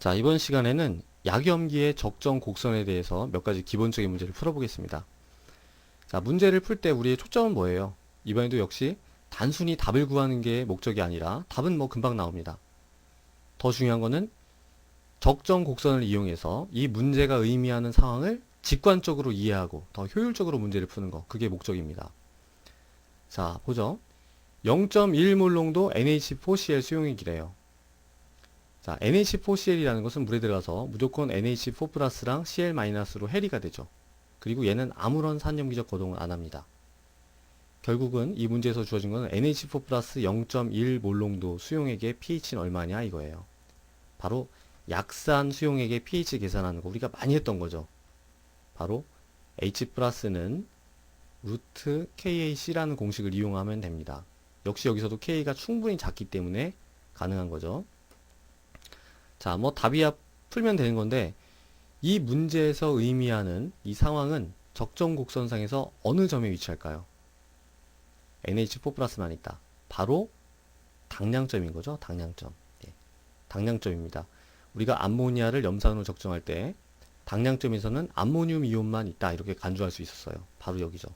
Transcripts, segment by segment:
자, 이번 시간에는 약염기의 적정 곡선에 대해서 몇 가지 기본적인 문제를 풀어보겠습니다. 자, 문제를 풀 때 우리의 초점은 뭐예요? 이번에도 역시 단순히 답을 구하는 게 목적이 아니라 답은 뭐 금방 나옵니다. 더 중요한 거는 적정 곡선을 이용해서 이 문제가 의미하는 상황을 직관적으로 이해하고 더 효율적으로 문제를 푸는 거, 그게 목적입니다. 자, 보죠. 0.1몰 농도 NH4Cl 수용액이래요. 자, NH4Cl이라는 것은 물에 들어가서 무조건 NH4 플러스랑 Cl-로 해리가 되죠. 그리고 얘는 아무런 산염기적 거동을 안 합니다. 결국은 이 문제에서 주어진 것은 NH4 플러스 0.1 몰농도 수용액의 pH는 얼마냐 이거예요. 바로 약산 수용액의 pH 계산하는 거 우리가 많이 했던 거죠. 바로 H 플러스는 루트 KAC라는 공식을 이용하면 됩니다. 역시 여기서도 K가 충분히 작기 때문에 가능한 거죠. 자, 뭐 답이야 풀면 되는 건데 이 문제에서 의미하는 이 상황은 적정 곡선상에서 어느 점에 위치할까요? NH4 플러스만 있다. 바로 당량점인 거죠. 당량점. 예, 당량점입니다. 우리가 암모니아를 염산으로 적정할 때 당량점에서는 암모늄 이온만 있다. 이렇게 간주할 수 있었어요. 바로 여기죠.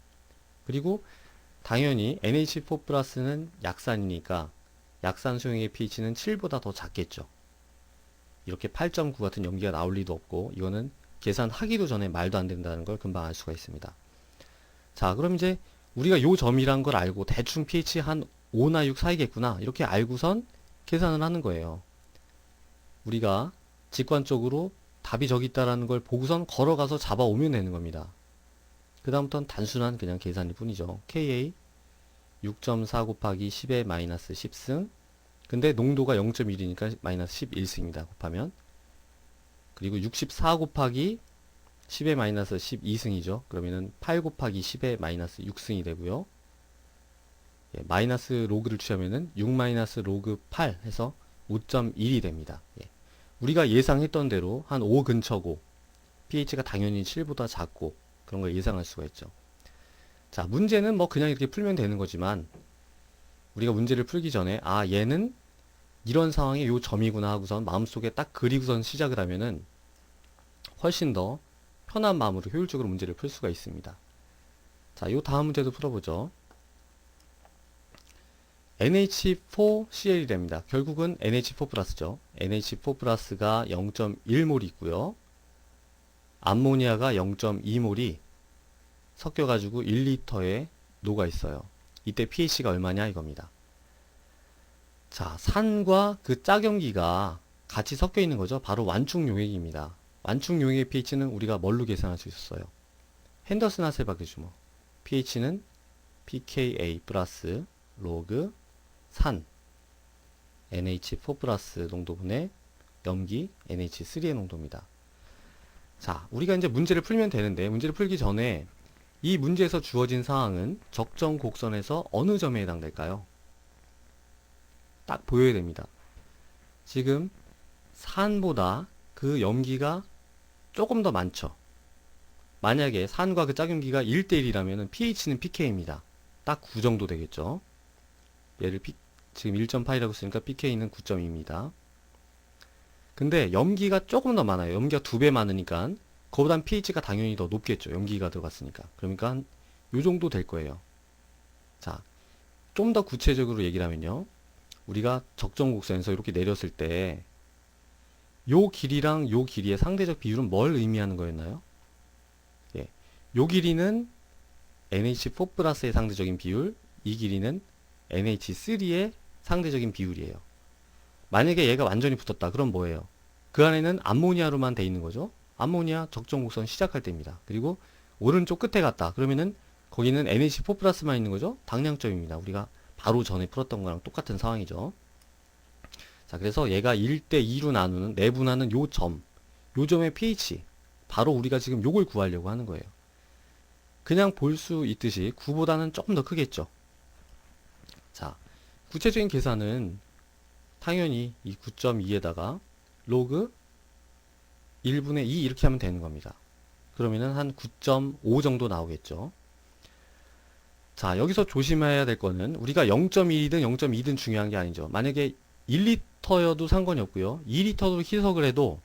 그리고 당연히 NH4 플러스는 약산이니까 약산 수용액의 pH는 7보다 더 작겠죠. 이렇게 8.9 같은 염기가 나올 리도 없고 이거는 계산하기도 전에 말도 안 된다는 걸 금방 알 수가 있습니다. 자, 그럼 이제 우리가 요 점이란 걸 알고 대충 pH 한 5나 6 사이겠구나 이렇게 알고선 계산을 하는 거예요. 우리가 직관적으로 답이 저기 있다라는 걸 보고선 걸어가서 잡아오면 되는 겁니다. 그 다음부터는 단순한 그냥 계산일 뿐이죠. Ka 6.4 곱하기 10의 마이너스 10승, 근데 농도가 0.1이니까 마이너스 11승입니다. 곱하면. 그리고 64 곱하기 10의 마이너스 12승이죠. 그러면은 8 곱하기 10의 마이너스 6승이 되고요. 예, 마이너스 로그를 취하면은 6 마이너스 로그 8 해서 5.1이 됩니다. 예. 우리가 예상했던 대로 한 5 근처고 pH가 당연히 7보다 작고 그런 걸 예상할 수가 있죠. 자, 문제는 뭐 그냥 이렇게 풀면 되는 거지만 우리가 문제를 풀기 전에 아, 얘는 이런 상황에 요 점이구나 하고선 마음속에 딱 그리고선 시작을 하면은 훨씬 더 편한 마음으로 효율적으로 문제를 풀 수가 있습니다. 자, 요 다음 문제도 풀어보죠. NH4Cl이랍니다. 결국은 NH4 플러스죠. NH4 플러스가 0.1몰이 있고요. 암모니아가 0.2몰이 섞여가지고 1리터에 녹아 있어요. 이때 pH가 얼마냐 이겁니다. 자, 산과 그 짝염기가 같이 섞여 있는 거죠. 바로 완충용액입니다. 완충용액의 pH는 우리가 뭘로 계산할 수 있었어요? 핸더슨 하셀바크죠. 뭐. pH는 pKa 플러스 로그 산 NH4 플러스 농도분의 염기 NH3의 농도입니다. 자, 우리가 이제 문제를 풀면 되는데 문제를 풀기 전에 이 문제에서 주어진 상황은 적정 곡선에서 어느 점에 해당될까요? 딱 보여야 됩니다. 지금 산보다 그 염기가 조금 더 많죠. 만약에 산과 그 짝염기가 1대1이라면 pH는 pK입니다. 딱 9 정도 되겠죠. 얘를 지금 1.8이라고 쓰니까 pK는 9.2입니다. 근데 염기가 조금 더 많아요. 염기가 2배 많으니까 그거보단 pH가 당연히 더 높겠죠. 염기가 들어갔으니까. 그러니까 한 요 정도 될 거예요. 자, 좀 더 구체적으로 얘기를 하면요. 우리가 적정 곡선에서 이렇게 내렸을 때 요 길이랑 요 길이의 상대적 비율은 뭘 의미하는 거였나요? 예, 요 길이는 NH4 플러스의 상대적인 비율, 이 길이는 NH3의 상대적인 비율이에요. 만약에 얘가 완전히 붙었다. 그럼 뭐예요? 그 안에는 암모니아로만 돼 있는 거죠. 암모니아 적정 곡선 시작할 때입니다. 그리고 오른쪽 끝에 갔다. 그러면은 거기는 NH4 플러스만 있는 거죠. 당량점입니다. 우리가 바로 전에 풀었던 거랑 똑같은 상황이죠. 자, 그래서 얘가 1대2로 나누는, 내분하는 요 점의 pH. 바로 우리가 지금 요걸 구하려고 하는 거예요. 그냥 볼 수 있듯이 9보다는 조금 더 크겠죠. 자, 구체적인 계산은 당연히 이 9.2에다가 로그 1분의 2 이렇게 하면 되는 겁니다. 그러면은 한 9.5 정도 나오겠죠. 자, 여기서 조심해야 될 거는 우리가 0.1이든 0.2든 중요한 게 아니죠. 만약에 1리터여도 상관이 없고요. 2리터로 희석을 해도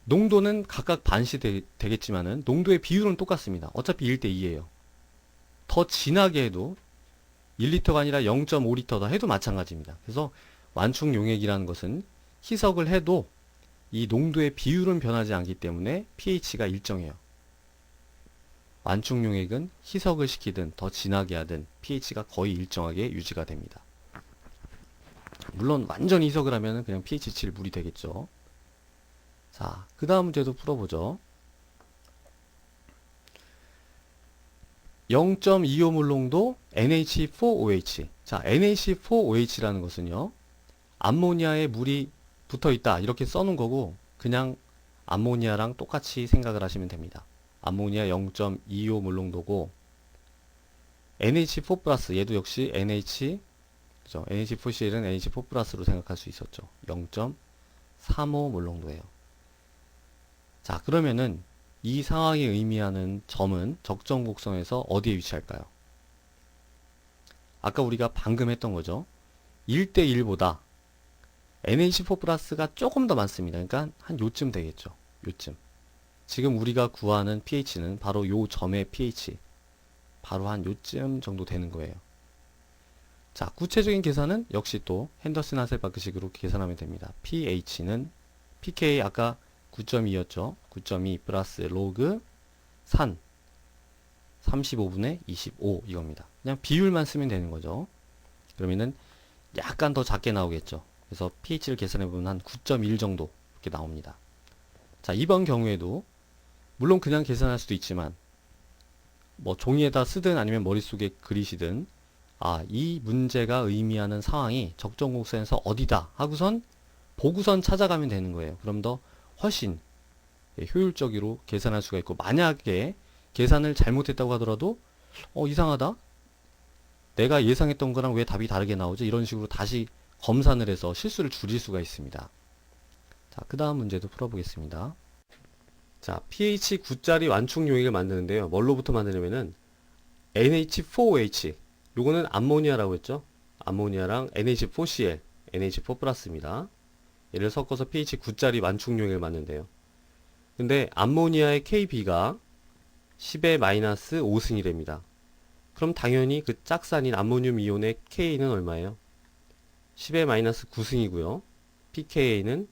농도는 각각 반씩 되겠지만은 농도의 비율은 똑같습니다. 어차피 1대 2예요. 더 진하게 해도 1리터가 아니라 0.5리터다 해도 마찬가지입니다. 그래서 완충 용액이라는 것은 희석을 해도 이 농도의 비율은 변하지 않기 때문에 pH가 일정해요. 완충 용액은 희석을 시키든 더 진하게 하든 pH가 거의 일정하게 유지가 됩니다. 물론 완전히 희석을 하면 그냥 pH 7 물이 되겠죠. 자, 그 다음 문제도 풀어보죠. 0.25몰 농도 NH4OH. 자, NH4OH라는 것은요, 암모니아에 물이 붙어 있다 이렇게 써놓은 거고, 그냥 암모니아랑 똑같이 생각을 하시면 됩니다. 암모니아 0.25몰 농도고, NH4 플러스, 얘도 역시 NH, 그죠? NH4CL은 NH4 플러스로 생각할 수 있었죠. 0.35몰 농도예요. 자, 그러면은 이 상황이 의미하는 점은 적정 곡선에서 어디에 위치할까요? 아까 우리가 방금 했던 거죠. 1대 1보다 NH4 플러스가 조금 더 많습니다. 그러니까 한 요쯤 되겠죠. 요쯤. 지금 우리가 구하는 pH는 바로 요 점의 pH. 바로 한 요쯤 정도 되는 거예요. 자, 구체적인 계산은 역시 또 핸더슨 하셀바크식으로 계산하면 됩니다. pH는 pK 아까 9.2였죠. 9.2 플러스 로그 산 35분의 25 이겁니다. 그냥 비율만 쓰면 되는 거죠. 그러면은 약간 더 작게 나오겠죠. 그래서 pH를 계산해보면 한 9.1 정도 이렇게 나옵니다. 자, 이번 경우에도 물론 그냥 계산할 수도 있지만 뭐 종이에다 쓰든 아니면 머릿속에 그리시든 이 문제가 의미하는 상황이 적정 곡선에서 어디다 하고선 보고선 찾아가면 되는 거예요. 그럼 더 훨씬 효율적으로 계산할 수가 있고, 만약에 계산을 잘못했다고 하더라도 이상하다? 내가 예상했던 거랑 왜 답이 다르게 나오지? 이런 식으로 다시 검산을 해서 실수를 줄일 수가 있습니다. 자, 그 다음 문제도 풀어보겠습니다. 자, pH 9짜리 완충 용액을 만드는데요. 뭘로부터 만드냐면은 NH4OH, 요거는 암모니아라고 했죠. 암모니아랑 NH4CL, NH4 플러스입니다. 얘를 섞어서 pH 9짜리 완충 용액을 만든대요. 근데 암모니아의 KB가 10의 마이너스 5승이랍니다. 그럼 당연히 그 짝산인 암모늄 이온의 K는 얼마예요? 10의 마이너스 9승이고요. pKa는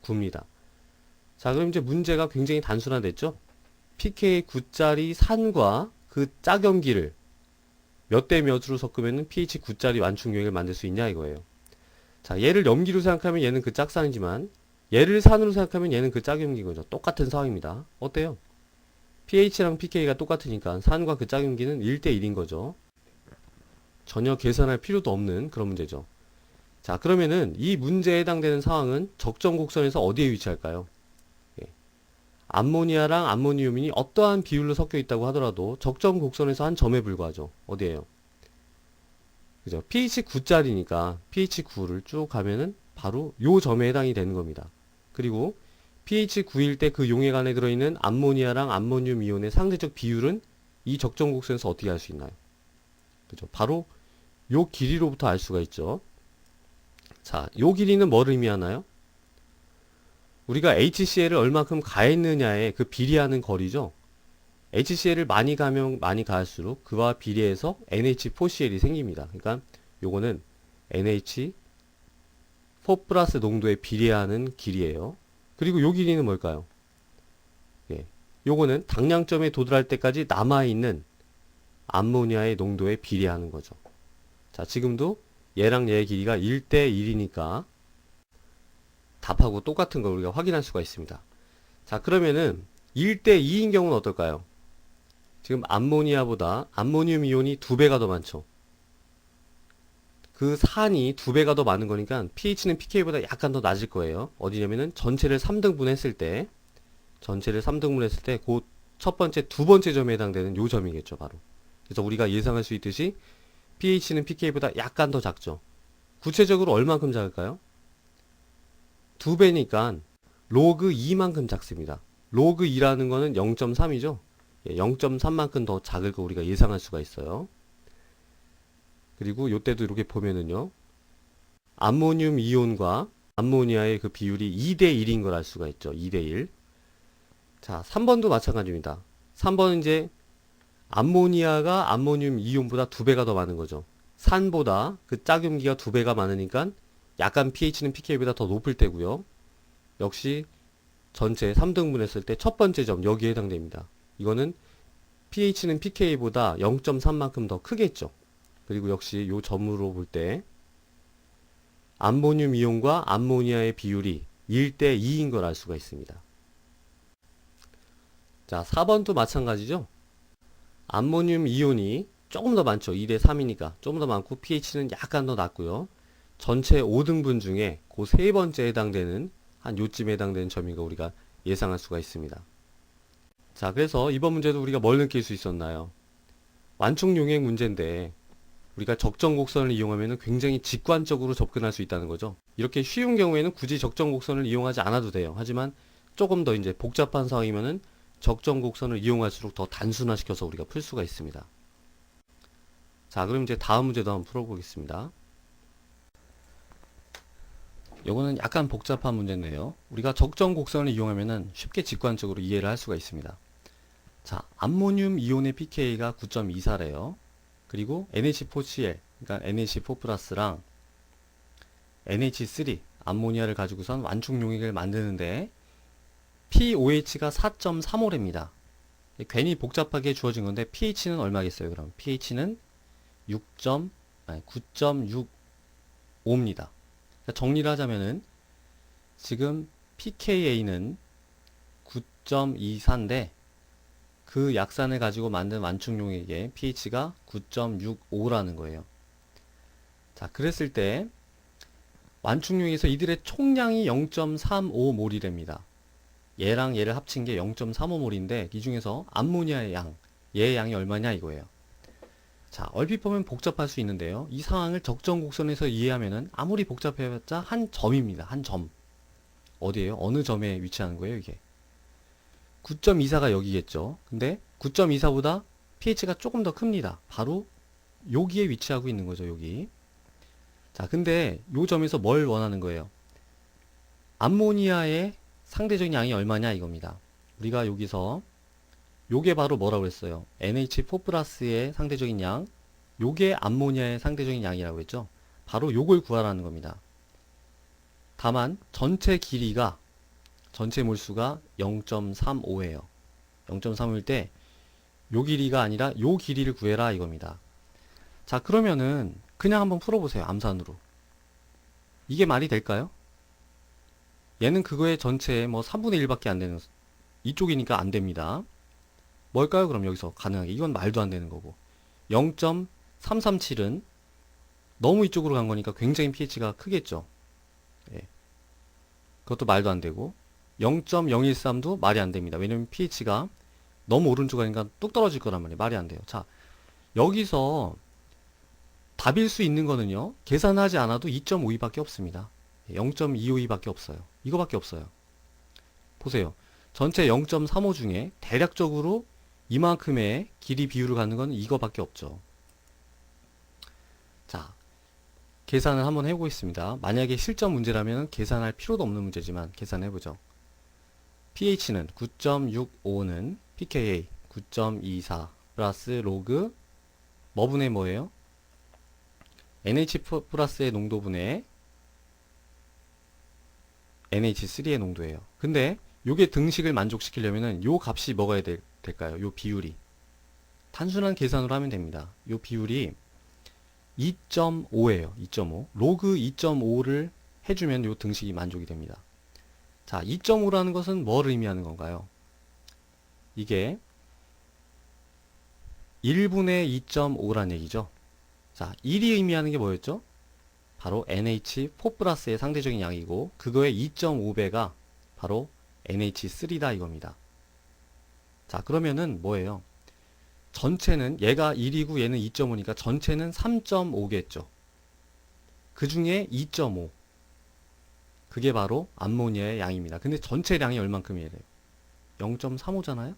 9입니다. 자, 그럼 이제 문제가 굉장히 단순화됐죠? pK 9짜리 산과 그 짝염기를 몇 대 몇으로 섞으면 pH 9짜리 완충 용액을 만들 수 있냐 이거예요. 자, 얘를 염기로 생각하면 얘는 그 짝산이지만 얘를 산으로 생각하면 얘는 그 짝염기인 거죠. 똑같은 상황입니다. 어때요? pH랑 pK가 똑같으니까 산과 그 짝염기는 1대 1인 거죠. 전혀 계산할 필요도 없는 그런 문제죠. 자, 그러면은 이 문제에 해당되는 상황은 적정 곡선에서 어디에 위치할까요? 암모니아랑 암모니움이 어떠한 비율로 섞여 있다고 하더라도 적정 곡선에서 한 점에 불과하죠. 어디에요? 그죠? pH 9짜리니까 pH 9를 쭉 가면은 바로 요 점에 해당이 되는 겁니다. 그리고 pH 9일 때 그 용액 안에 들어있는 암모니아랑 암모늄 이온의 상대적 비율은 이 적정 곡선에서 어떻게 알 수 있나요? 그죠? 바로 요 길이로부터 알 수가 있죠. 자, 요 길이는 뭘 의미하나요? 우리가 HCl을 얼마큼 가했느냐에 그 비례하는 거리죠. HCl을 많이 가면 많이 가할수록 그와 비례해서 NH4CL이 생깁니다. 그러니까 요거는 NH4 플러스 농도에 비례하는 길이에요. 그리고 요 길이는 뭘까요? 요거는 당량점에 도달할 때까지 남아있는 암모니아의 농도에 비례하는 거죠. 자, 지금도 얘랑 얘의 길이가 1대 1이니까 답하고 똑같은 걸 우리가 확인할 수가 있습니다. 자, 그러면은 1대 2인 경우는 어떨까요? 지금 암모니아보다 암모늄 이온이 2배가 더 많죠. 그 산이 2배가 더 많은 거니까 pH는 pK보다 약간 더 낮을 거예요. 어디냐면은 전체를 3등분 했을 때 그 첫 번째, 두 번째 점에 해당되는 요 점이겠죠, 바로. 그래서 우리가 예상할 수 있듯이 pH는 pK보다 약간 더 작죠. 구체적으로 얼만큼 작을까요? 2배니까 로그 2만큼 작습니다. 로그 2라는 거는 0.3이죠. 0.3만큼 더 작을 거 우리가 예상할 수가 있어요. 그리고 요때도 이렇게 보면은요, 암모늄 이온과 암모니아의 그 비율이 2대 1인 걸 알 수가 있죠. 2대 1. 자, 3번도 마찬가지입니다. 3번은 이제 암모니아가 암모늄 이온보다 2배가 더 많은 거죠. 산보다 그 짝염기가 2배가 많으니까 약간 pH는 pK보다 더 높을 때고요. 역시 전체 3등분 했을 때 첫 번째 점 여기에 해당됩니다. 이거는 pH는 pK보다 0.3만큼 더 크겠죠. 그리고 역시 요 점으로 볼 때 암모늄 이온과 암모니아의 비율이 1대 2인 걸 알 수가 있습니다. 자, 4번도 마찬가지죠. 암모늄 이온이 조금 더 많죠. 2대 3이니까 조금 더 많고 pH는 약간 더 낮고요. 전체 5등분 중에 그 세 번째에 해당되는 한 요쯤에 해당되는 점인 거 우리가 예상할 수가 있습니다. 자, 그래서 이번 문제도 우리가 뭘 느낄 수 있었나요? 완충 용액 문제인데 우리가 적정 곡선을 이용하면 굉장히 직관적으로 접근할 수 있다는 거죠. 이렇게 쉬운 경우에는 굳이 적정 곡선을 이용하지 않아도 돼요. 하지만 조금 더 이제 복잡한 상황이면은 적정 곡선을 이용할수록 더 단순화시켜서 우리가 풀 수가 있습니다. 자, 그럼 이제 다음 문제도 한번 풀어보겠습니다. 요거는 약간 복잡한 문제인데요. 우리가 적정 곡선을 이용하면 쉽게 직관적으로 이해를 할 수가 있습니다. 자, 암모늄 이온의 pK가 9.24래요. 그리고 NH4Cl, 그러니까 NH4 플러스랑 NH3, 암모니아를 가지고선 완충 용액을 만드는데 pOH가 4.35랍니다. 괜히 복잡하게 주어진 건데 pH는 얼마겠어요? 그럼 pH는 9.65입니다. 정리를 하자면은 지금 pKa는 9.24인데 그 약산을 가지고 만든 완충 용액의 pH가 9.65라는 거예요. 자, 그랬을 때 완충 용액에서 이들의 총량이 0.35몰이랍니다. 얘랑 얘를 합친 게 0.35몰인데 이 중에서 암모니아의 양, 얘의 양이 얼마냐 이거예요. 자, 얼핏 보면 복잡할 수 있는데요. 이 상황을 적정 곡선에서 이해하면은 아무리 복잡해봤자 한 점입니다. 한 점. 어디에요? 어느 점에 위치하는 거예요, 이게? 9.24가 여기겠죠. 근데 9.24보다 pH가 조금 더 큽니다. 바로 여기에 위치하고 있는 거죠, 여기. 자, 근데 요 점에서 뭘 원하는 거예요? 암모니아의 상대적인 양이 얼마냐 이겁니다. 우리가 여기서 요게 바로 뭐라고 했어요? NH4 플러스의 상대적인 양, 요게 암모니아의 상대적인 양이라고 했죠? 바로 요걸 구하라는 겁니다. 다만 전체 길이가 전체 몰수가 0.35예요. 0.35일 때 요 길이가 아니라 요 길이를 구해라 이겁니다. 자, 그러면은 그냥 한번 풀어보세요. 암산으로. 이게 말이 될까요? 얘는 그거의 전체의 뭐 3분의 1밖에 안 되는 이쪽이니까 안 됩니다. 뭘까요? 그럼 여기서 가능하게. 이건 말도 안 되는 거고. 0.337은 너무 이쪽으로 간 거니까 굉장히 pH가 크겠죠. 예. 그것도 말도 안 되고 0.013도 말이 안 됩니다. 왜냐면 pH가 너무 오른쪽 가니까 뚝 떨어질 거란 말이에요. 말이 안 돼요. 자, 여기서 답일 수 있는 거는요. 계산하지 않아도 2.52밖에 없습니다. 0.252밖에 없어요. 이거밖에 없어요. 보세요. 전체 0.35 중에 대략적으로 이만큼의 길이 비율을 갖는 건 이거밖에 없죠. 자, 계산을 한번 해보겠습니다. 만약에 실전 문제라면 계산할 필요도 없는 문제지만 계산해보죠. pH는 9.65는 pKa 9.24 플러스 로그 뭐분의 뭐예요? NH 플러스의 농도분의 NH3의 농도예요. 근데 요게 등식을 만족시키려면은 요 값이 뭐가 될까요? 요 비율이. 단순한 계산으로 하면 됩니다. 요 비율이 2.5예요. 2.5. 로그 2.5를 해주면 요 등식이 만족이 됩니다. 자, 2.5라는 것은 뭘 의미하는 건가요? 이게 1분의 2.5란 얘기죠. 자, 1이 의미하는 게 뭐였죠? 바로 NH4 플러스의 상대적인 양이고 그거의 2.5배가 바로 NH3다 이겁니다. 자, 그러면은 뭐예요? 전체는 얘가 1이고 얘는 2.5니까 전체는 3.5겠죠. 그 중에 2.5 그게 바로 암모니아의 양입니다. 근데 전체량이 얼만큼이래요? 0.35잖아요?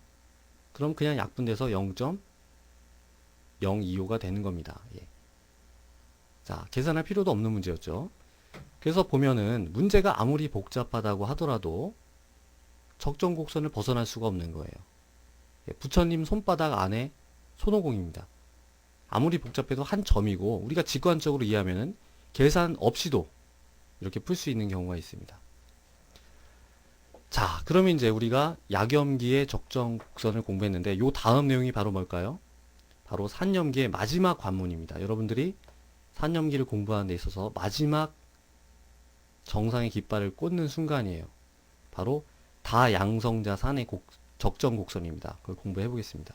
그럼 그냥 약분돼서 0.025가 되는 겁니다. 예. 자, 계산할 필요도 없는 문제였죠. 그래서 보면은 문제가 아무리 복잡하다고 하더라도 적정 곡선을 벗어날 수가 없는 거예요. 예, 부처님 손바닥 안에 손오공입니다. 아무리 복잡해도 한 점이고 우리가 직관적으로 이해하면은 계산 없이도 이렇게 풀 수 있는 경우가 있습니다. 자, 그러면 이제 우리가 약염기의 적정 곡선을 공부했는데 요 다음 내용이 바로 뭘까요? 바로 산염기의 마지막 관문입니다. 여러분들이 산염기를 공부하는 데 있어서 마지막 정상의 깃발을 꽂는 순간이에요. 바로 다양성자 산의 적정 곡선입니다. 그걸 공부해 보겠습니다.